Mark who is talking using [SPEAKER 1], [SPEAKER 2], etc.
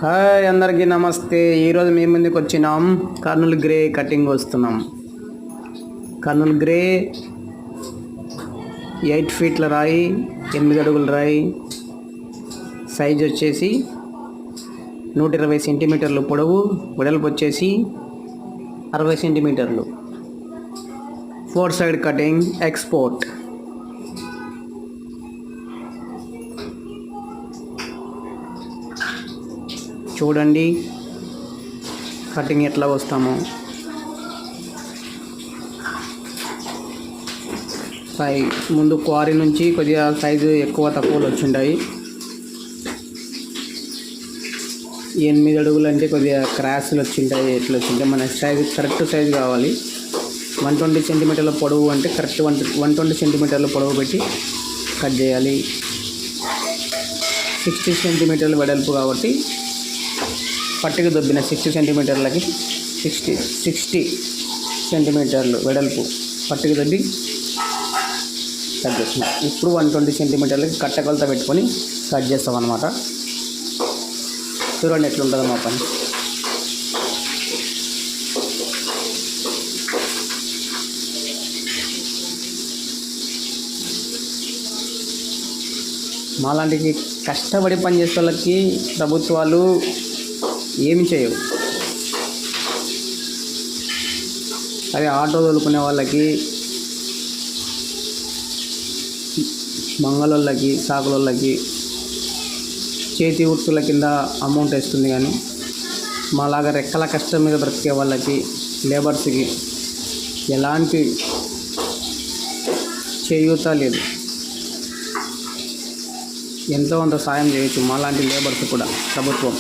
[SPEAKER 1] Hi అందరికీ నమస్తే. ఈరోజు మీ ముందుకు వచ్చినాం. కర్నూలు గ్రే కటింగ్ వస్తున్నాం. కర్నూలు గ్రే 8 ఫీట్ల రాయి, 8 అడుగుల రాయి, సైజ్ వచ్చేసి 120 సెంటీమీటర్లు పొడవు, వెడల్పు వచ్చేసి 60 సెంటీమీటర్లు. 4 సైడ్ కటింగ్ ఎక్స్పోర్ట్. చూడండి కటింగ్ ఎట్లా వస్తామో. ముందు క్వారీ నుంచి కొద్దిగా సైజు ఎక్కువ తక్కువలు వచ్చింటాయి. 8 అడుగులు అంటే కొద్దిగా క్రాస్లు వచ్చింటాయి. ఎట్లా వచ్చింటాయి మన సైజు కరెక్ట్ సైజు కావాలి. 120 సెంటీమీటర్ల పొడవు అంటే కరెక్ట్ 120 సెంటీమీటర్ల పొడవు పెట్టి కట్ చేయాలి. 60 సెంటీమీటర్ల వెడల్పు కాబట్టి పట్టిక దొబ్బిన 60 సెంటీమీటర్లకి 60 సెంటీమీటర్లు వెడల్పు పట్టిక దొబ్బి కట్ చేస్తున్నాం. ఇప్పుడు 120 సెంటీమీటర్లకి కట్టకొలత పెట్టుకొని కట్ చేస్తాం అన్నమాట. చూడండి ఎట్లుంటుందో మా పని. మాలాంటి కష్టపడి పనిచేసే వాళ్ళకి ప్రభుత్వాలు ఏమి చేయవు. అదే ఆటో తోలుకునే వాళ్ళకి, మంగళోళ్ళకి, సాకులోళ్ళకి చేతి వృత్తుల కింద అమౌంట్ వేస్తుంది. కానీ మాలాగా రెక్కల కష్టం మీద బ్రతికే వాళ్ళకి, లేబర్స్కి ఎలాంటి చేయూత లేదు. ఎంతో కొంత సాయం చేయొచ్చు మాలాంటి లేబర్స్ కూడా ప్రభుత్వం.